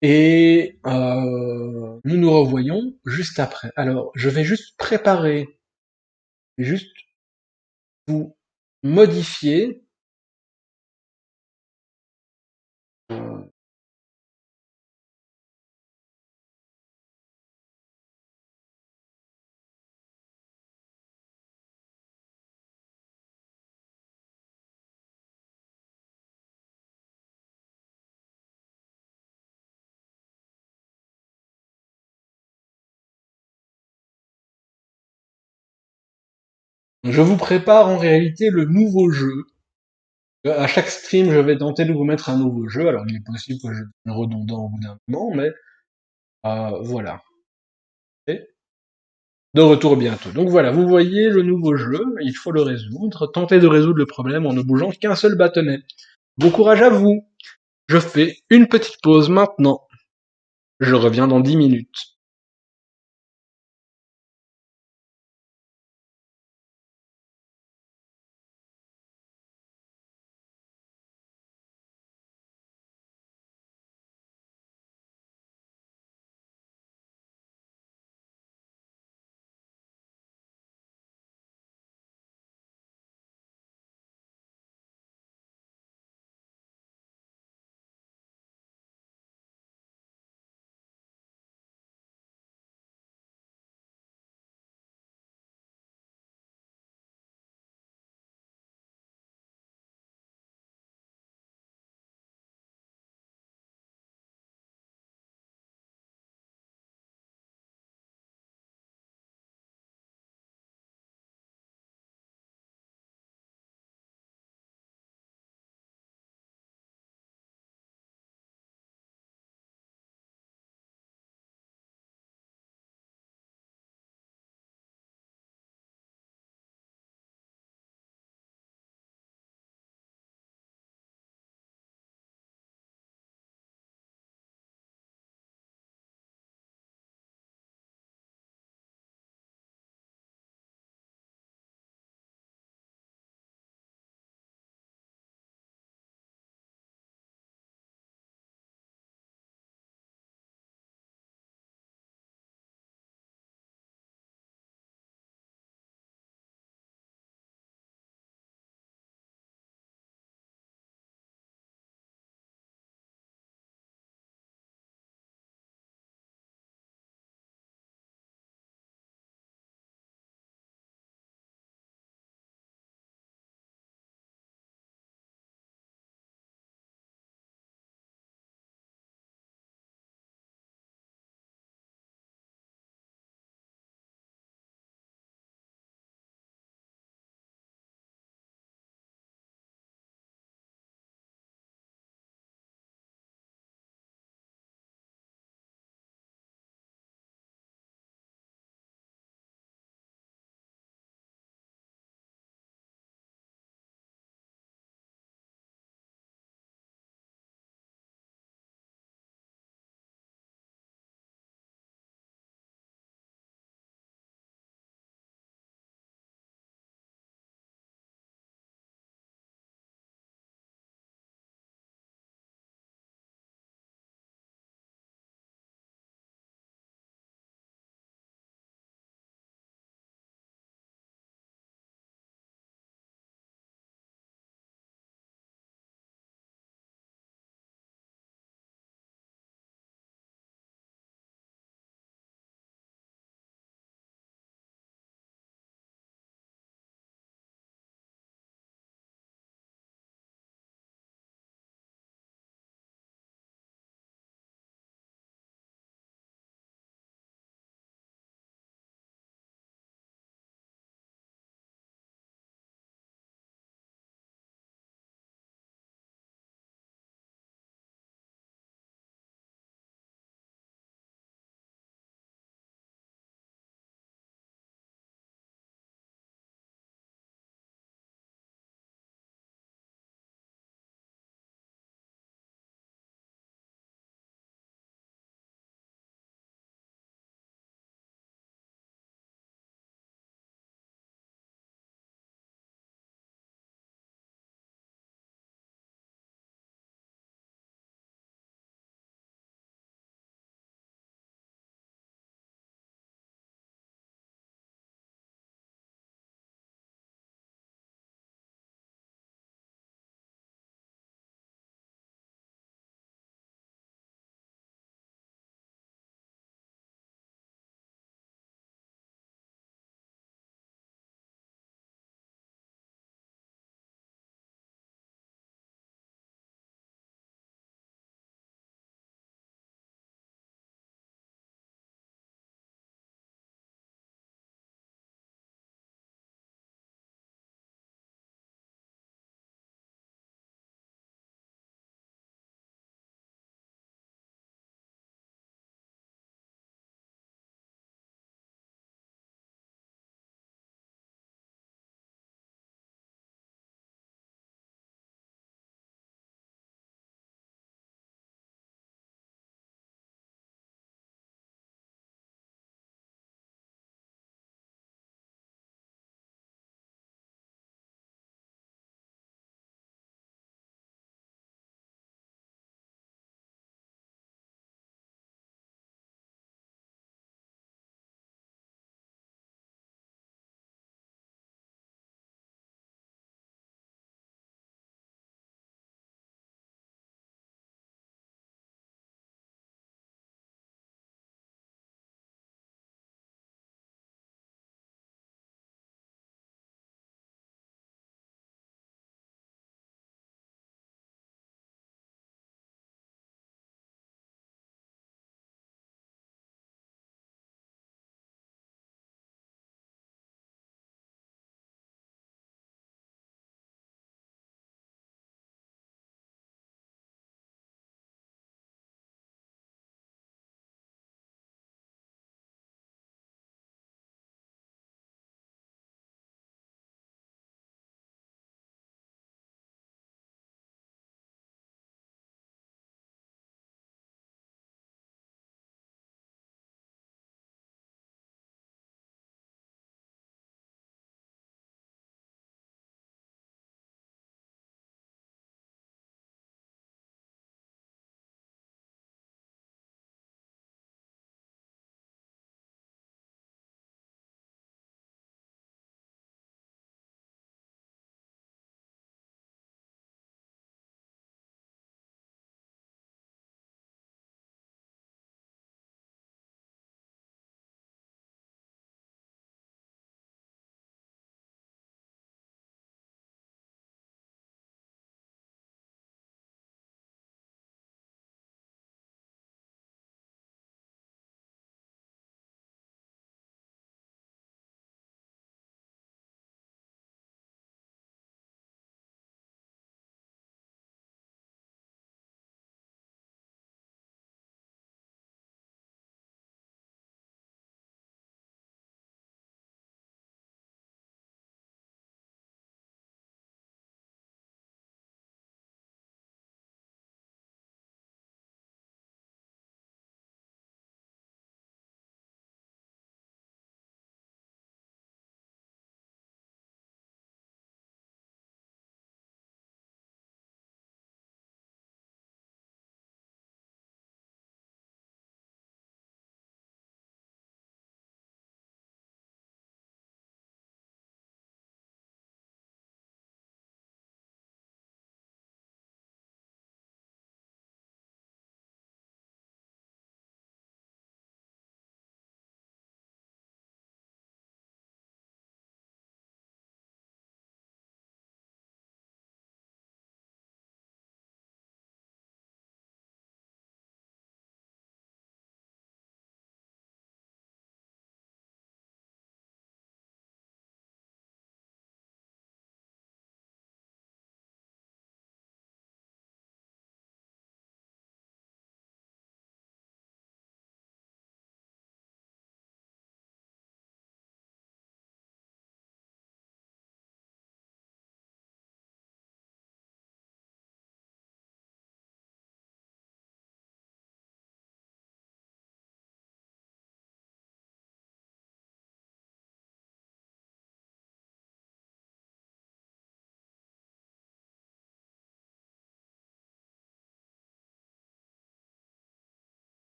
Et nous nous revoyons juste après. Alors, je vais juste préparer, juste vous modifier. euh, je vous prépare en réalité le nouveau jeu. À chaque stream, je vais tenter de vous mettre un nouveau jeu. Alors, il est possible que je devienne redondant au bout d'un moment, mais voilà. Et de retour bientôt. Donc voilà, vous voyez le nouveau jeu, il faut le résoudre. Tentez de résoudre le problème en ne bougeant qu'un seul bâtonnet. Bon courage à vous. Je fais une petite pause maintenant. Je reviens dans 10 minutes.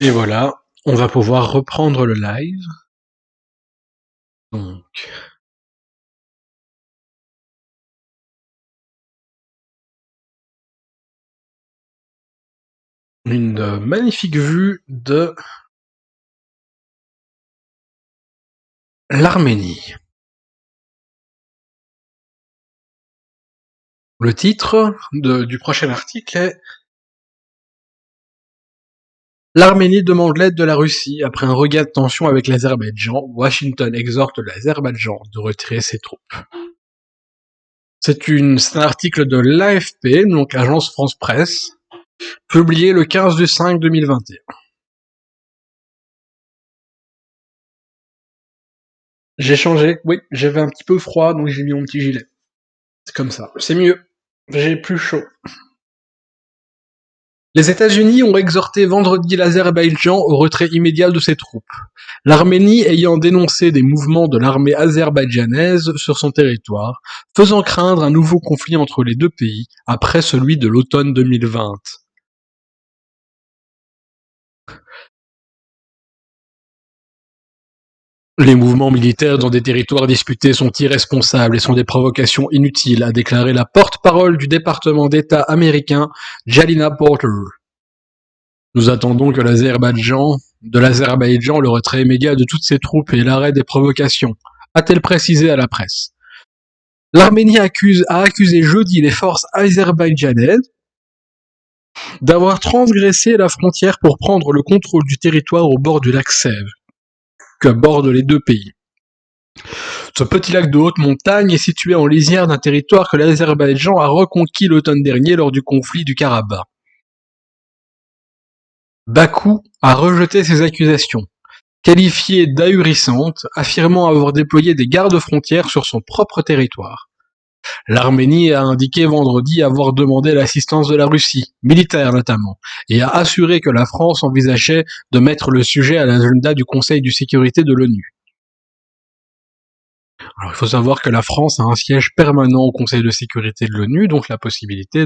Et voilà, on va pouvoir reprendre le live. Donc, une magnifique vue de l'Arménie. Le titre du prochain article est L'Arménie demande l'aide de la Russie après un regain de tension avec l'Azerbaïdjan. Washington exhorte l'Azerbaïdjan de retirer ses troupes. C'est un article de l'AFP, donc Agence France Presse, publié le 15 du 5 2021. J'ai changé, oui, j'avais un petit peu froid, donc j'ai mis mon petit gilet. C'est comme ça, c'est mieux. J'ai plus chaud. Les États-Unis ont exhorté vendredi l'Azerbaïdjan au retrait immédiat de ses troupes, l'Arménie ayant dénoncé des mouvements de l'armée azerbaïdjanaise sur son territoire, faisant craindre un nouveau conflit entre les deux pays après celui de l'automne 2020. Les mouvements militaires dans des territoires disputés sont irresponsables et sont des provocations inutiles, a déclaré la porte-parole du département d'État américain, Jalina Porter. Nous attendons que de l'Azerbaïdjan le retrait immédiat de toutes ses troupes et l'arrêt des provocations, a-t-elle précisé à la presse. L'Arménie a accusé jeudi les forces azerbaïdjanaises d'avoir transgressé la frontière pour prendre le contrôle du territoire au bord du lac Sèvres, qui borde les deux pays. Ce petit lac de haute montagne est situé en lisière d'un territoire que l'Azerbaïdjan a reconquis l'automne dernier lors du conflit du Karabakh. Bakou a rejeté ces accusations, qualifiées d'ahurissantes, affirmant avoir déployé des gardes-frontières sur son propre territoire. L'Arménie a indiqué vendredi avoir demandé l'assistance de la Russie, militaire notamment, et a assuré que la France envisageait de mettre le sujet à l'agenda du Conseil de sécurité de l'ONU. Alors, il faut savoir que la France a un siège permanent au Conseil de sécurité de l'ONU, donc la possibilité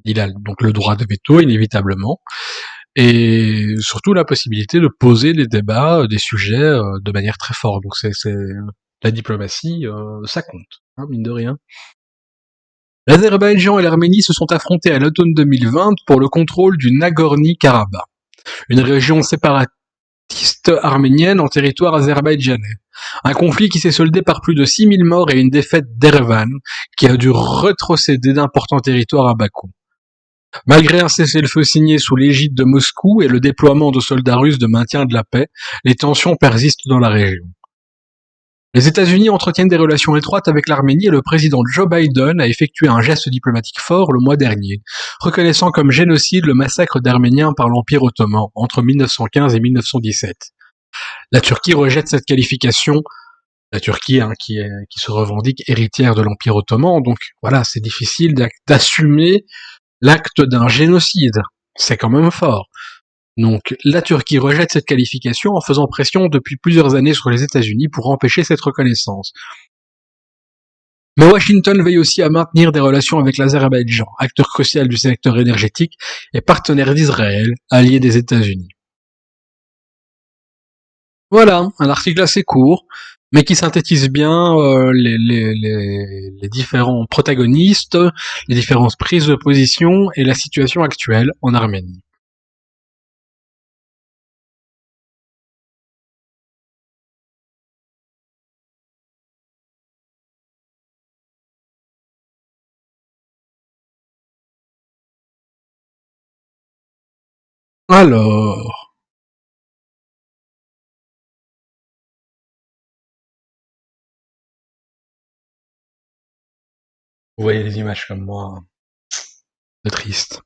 il a donc le droit de veto, inévitablement, et surtout la possibilité de poser des débats, des sujets de manière très forte. Donc c'est la diplomatie, ça compte, hein, mine de rien. L'Azerbaïdjan et l'Arménie se sont affrontés à l'automne 2020 pour le contrôle du Nagorno-Karabakh, une région séparatiste arménienne en territoire azerbaïdjanais. Un conflit qui s'est soldé par plus de 6000 morts et une défaite d'Erevan, qui a dû retrocéder d'importants territoires à Bakou. Malgré un cessez-le-feu signé sous l'égide de Moscou et le déploiement de soldats russes de maintien de la paix, les tensions persistent dans la région. Les États-Unis entretiennent des relations étroites avec l'Arménie et le président Joe Biden a effectué un geste diplomatique fort le mois dernier, reconnaissant comme génocide le massacre d'Arméniens par l'Empire ottoman entre 1915 et 1917. La Turquie rejette cette qualification. La Turquie, hein, qui se revendique héritière de l'Empire ottoman, donc voilà, c'est difficile d'assumer l'acte d'un génocide. C'est quand même fort. Donc la Turquie rejette cette qualification en faisant pression depuis plusieurs années sur les États-Unis pour empêcher cette reconnaissance. Mais Washington veille aussi à maintenir des relations avec l'Azerbaïdjan, acteur crucial du secteur énergétique et partenaire d'Israël, allié des États-Unis. Voilà, un article assez court, mais qui synthétise bien les différents protagonistes, les différentes prises de position et la situation actuelle en Arménie. Alors, vous voyez les images comme moi, c'est triste.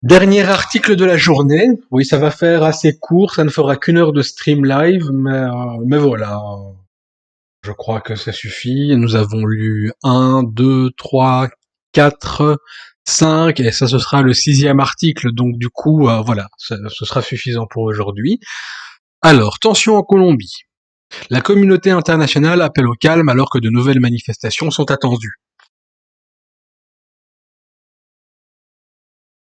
Dernier article de la journée. Oui, ça va faire assez court, ça ne fera qu'une heure de stream live, mais voilà. Je crois que ça suffit. Nous avons lu 1, 2, 3, 4, 5, et ça ce sera le 6e article, donc du coup, voilà, ce sera suffisant pour aujourd'hui. Alors, tension en Colombie. La communauté internationale appelle au calme alors que de nouvelles manifestations sont attendues.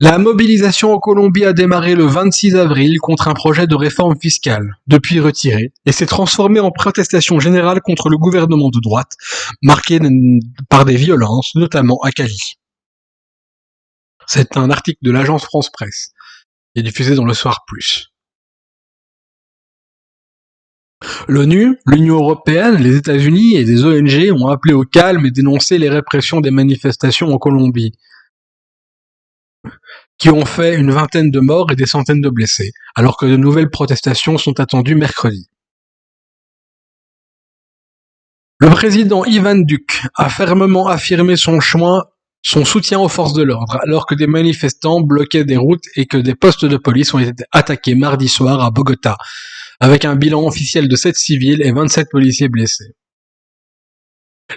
La mobilisation en Colombie a démarré le 26 avril contre un projet de réforme fiscale, depuis retiré, et s'est transformée en protestation générale contre le gouvernement de droite, marquée par des violences, notamment à Cali. C'est un article de l'agence France Presse, qui est diffusé dans le Soir Plus. L'ONU, l'Union européenne, les États-Unis et des ONG ont appelé au calme et dénoncé les répressions des manifestations en Colombie, qui ont fait une vingtaine de morts et des centaines de blessés, alors que de nouvelles protestations sont attendues mercredi. Le président Ivan Duque a fermement affirmé son soutien aux forces de l'ordre, alors que des manifestants bloquaient des routes et que des postes de police ont été attaqués mardi soir à Bogota, avec un bilan officiel de 7 civils et 27 policiers blessés.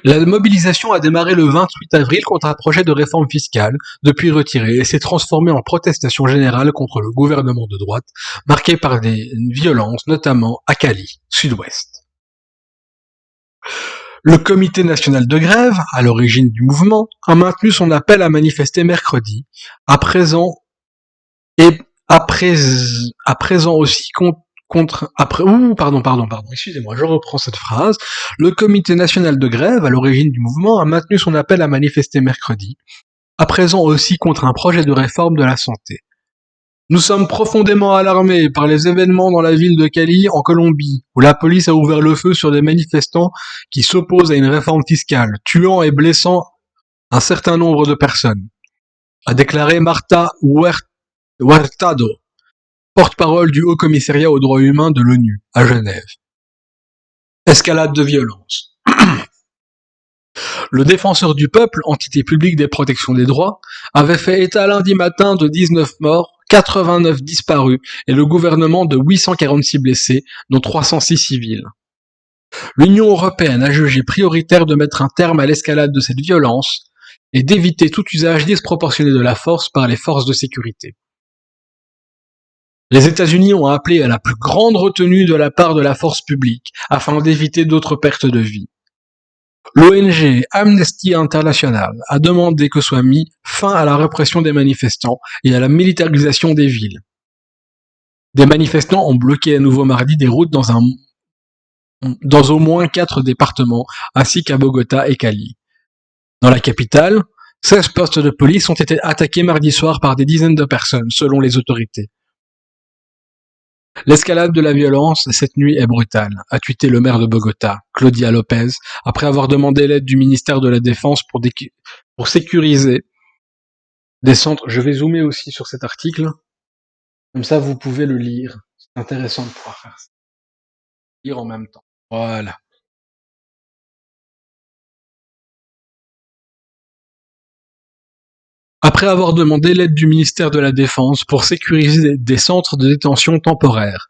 La mobilisation a démarré le 28 avril contre un projet de réforme fiscale, depuis retiré, et s'est transformée en protestation générale contre le gouvernement de droite, marquée par des violences, notamment à Cali, sud-ouest. Le Comité national de grève, à l'origine du mouvement, a maintenu son appel à manifester mercredi, à présent aussi excusez-moi, je reprends cette phrase. Le Comité national de grève, à l'origine du mouvement, a maintenu son appel à manifester mercredi, à présent aussi contre un projet de réforme de la santé. Nous sommes profondément alarmés par les événements dans la ville de Cali, en Colombie, où la police a ouvert le feu sur des manifestants qui s'opposent à une réforme fiscale, tuant et blessant un certain nombre de personnes, a déclaré Marta Hurtado, porte-parole du Haut Commissariat aux droits humains de l'ONU, à Genève. Escalade de violence. Le défenseur du peuple, entité publique des protections des droits, avait fait état lundi matin de 19 morts, 89 disparus et le gouvernement de 846 blessés, dont 306 civils. L'Union européenne a jugé prioritaire de mettre un terme à l'escalade de cette violence et d'éviter tout usage disproportionné de la force par les forces de sécurité. Les États-Unis ont appelé à la plus grande retenue de la part de la force publique afin d'éviter d'autres pertes de vie. L'ONG Amnesty International a demandé que soit mis fin à la répression des manifestants et à la militarisation des villes. Des manifestants ont bloqué à nouveau mardi des routes dans au moins 4 départements, ainsi qu'à Bogota et Cali. Dans la capitale, 16 postes de police ont été attaqués mardi soir par des dizaines de personnes, selon les autorités. L'escalade de la violence cette nuit est brutale, a tweeté le maire de Bogota, Claudia Lopez, après avoir demandé l'aide du ministère de la Défense pour sécuriser des centres. Je vais zoomer aussi sur cet article, comme ça vous pouvez le lire. C'est intéressant de pouvoir faire ça. Lire en même temps. Voilà. Après avoir demandé l'aide du ministère de la Défense pour sécuriser des centres de détention temporaires,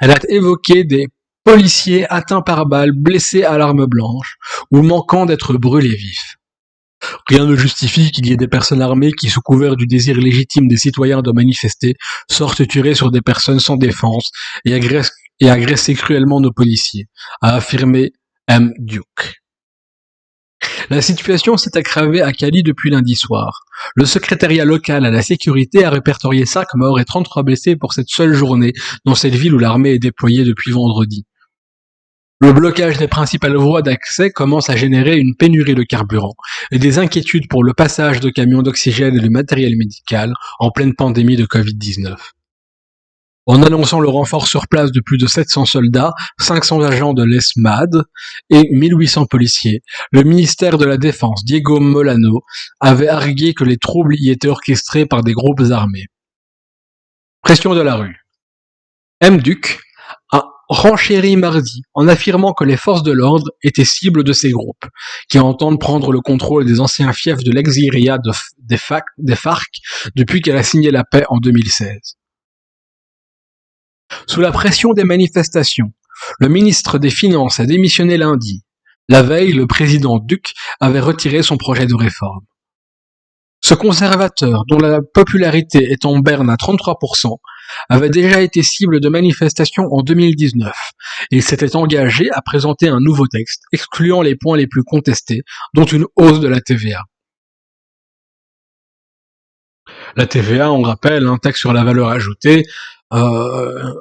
elle a évoqué des policiers atteints par balles, blessés à l'arme blanche ou manquant d'être brûlés vifs. Rien ne justifie qu'il y ait des personnes armées qui, sous couvert du désir légitime des citoyens de manifester, sortent tirer sur des personnes sans défense et agresser cruellement nos policiers, a affirmé M. Duke. La situation s'est aggravée à Cali depuis lundi soir. Le secrétariat local à la sécurité a répertorié 5 morts et 33 blessés pour cette seule journée dans cette ville où l'armée est déployée depuis vendredi. Le blocage des principales voies d'accès commence à générer une pénurie de carburant et des inquiétudes pour le passage de camions d'oxygène et de matériel médical en pleine pandémie de Covid-19. En annonçant le renfort sur place de plus de 700 soldats, 500 agents de l'ESMAD et 1800 policiers, le ministère de la Défense, Diego Molano, avait argué que les troubles y étaient orchestrés par des groupes armés. Pression de la rue. M. Duke a renchéri mardi en affirmant que les forces de l'ordre étaient cibles de ces groupes, qui entendent prendre le contrôle des anciens fiefs de l'ex-guérilla des FARC depuis qu'elle a signé la paix en 2016. Sous la pression des manifestations, le ministre des Finances a démissionné lundi. La veille, le président Duque avait retiré son projet de réforme. Ce conservateur, dont la popularité est en berne à 33%, avait déjà été cible de manifestations en 2019 et il s'était engagé à présenter un nouveau texte excluant les points les plus contestés, dont une hausse de la TVA. La TVA, on rappelle, hein, taxe sur la valeur ajoutée, euh,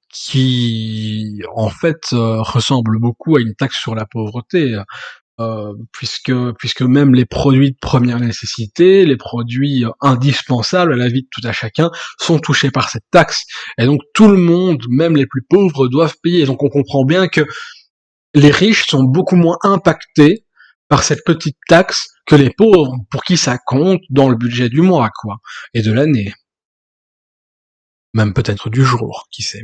qui en fait ressemble beaucoup à une taxe sur la pauvreté, puisque même les produits de première nécessité, les produits indispensables à la vie de tout à chacun, sont touchés par cette taxe. Et donc tout le monde, même les plus pauvres, doivent payer. Et donc on comprend bien que les riches sont beaucoup moins impactés par cette petite taxe que les pauvres, pour qui ça compte dans le budget du mois, quoi, et de l'année, même peut-être du jour, qui sait.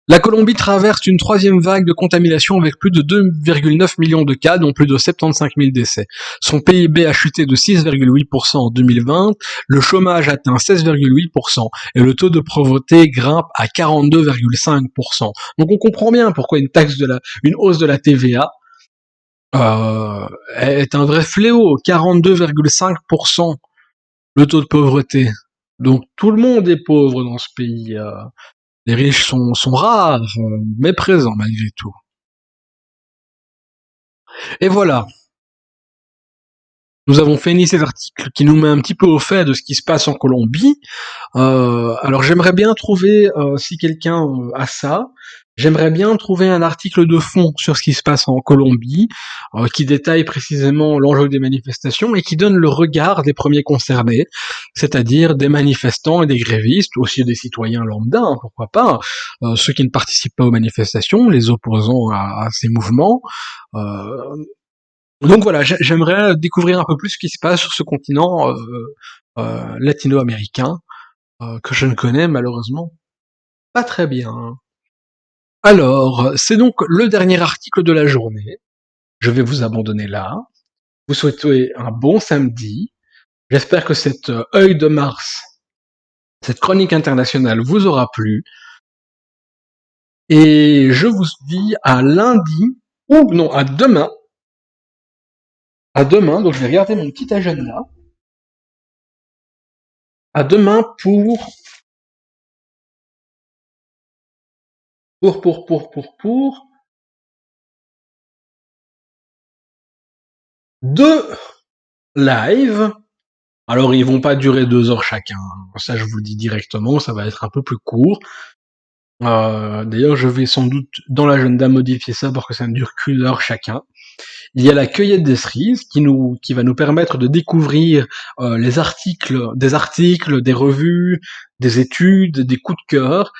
La Colombie traverse une troisième vague de contamination avec plus de 2,9 millions de cas, dont plus de 75 000 décès. Son PIB a chuté de 6,8% en 2020, le chômage atteint 16,8% et le taux de pauvreté grimpe à 42,5%. Donc on comprend bien pourquoi une hausse de la TVA est un vrai fléau. 42,5% le taux de pauvreté. Donc tout le monde est pauvre dans ce pays. Les riches sont rares, mais présents malgré tout. Et voilà, nous avons fini cet article qui nous met un petit peu au fait de ce qui se passe en Colombie. Alors j'aimerais bien trouver, si quelqu'un a ça, j'aimerais bien trouver un article de fond sur ce qui se passe en Colombie, qui détaille précisément l'enjeu des manifestations et qui donne le regard des premiers concernés, c'est-à-dire des manifestants et des grévistes, aussi des citoyens lambda, hein, pourquoi pas, ceux qui ne participent pas aux manifestations, les opposants à ces mouvements. Euh, donc voilà, j'aimerais découvrir un peu plus ce qui se passe sur ce continent latino-américain, que je ne connais malheureusement pas très bien. Alors, c'est donc le dernier article de la journée. Je vais vous abandonner là. Vous souhaitez un bon samedi. J'espère que cet œil de Mars, cette chronique internationale vous aura plu. Et je vous dis à lundi, ou non, à demain. À demain, donc je vais regarder mon petit agenda. À demain pour deux lives. Alors ils vont pas durer 2 heures chacun, ça je vous le dis directement, ça va être un peu plus court. D'ailleurs je vais sans doute dans l'agenda modifier ça pour que ça ne dure qu'1 heure chacun. Il y a la cueillette des cerises qui va nous permettre de découvrir des articles, des revues, des études, des coups de cœur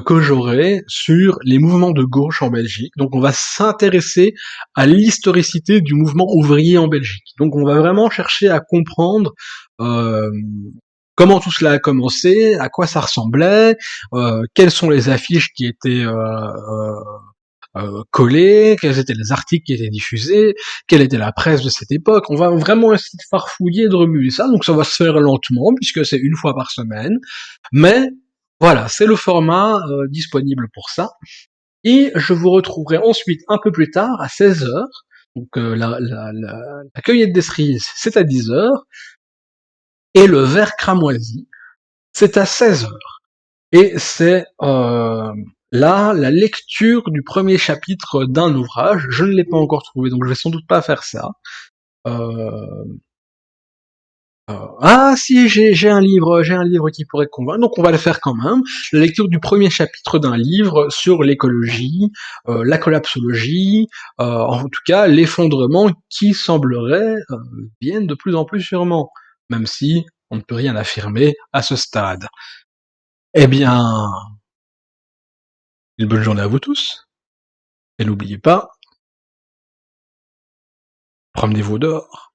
que j'aurai sur les mouvements de gauche en Belgique. Donc on va s'intéresser à l'historicité du mouvement ouvrier en Belgique. Donc on va vraiment chercher à comprendre euh, comment tout cela a commencé, à quoi ça ressemblait, quelles sont les affiches qui étaient collées, quels étaient les articles qui étaient diffusés, quelle était la presse de cette époque. On va vraiment essayer de farfouiller, de remuer ça. Donc ça va se faire lentement puisque c'est une fois par semaine. Mais voilà, c'est le format disponible pour ça. Et je vous retrouverai ensuite un peu plus tard, à 16 heures. Donc la cueillette des cerises, c'est à 10 heures. Et le verre cramoisi, c'est à 16 heures. Et c'est là la lecture du premier chapitre d'un ouvrage. Je ne l'ai pas encore trouvé, donc je vais sans doute pas faire ça. Euh, ah si, j'ai un livre qui pourrait convaincre, donc on va le faire quand même. La lecture du premier chapitre d'un livre sur l'écologie, la collapsologie, en tout cas l'effondrement qui semblerait vienne de plus en plus sûrement, même si on ne peut rien affirmer à ce stade. Eh bien, une bonne journée à vous tous, et n'oubliez pas, promenez-vous dehors.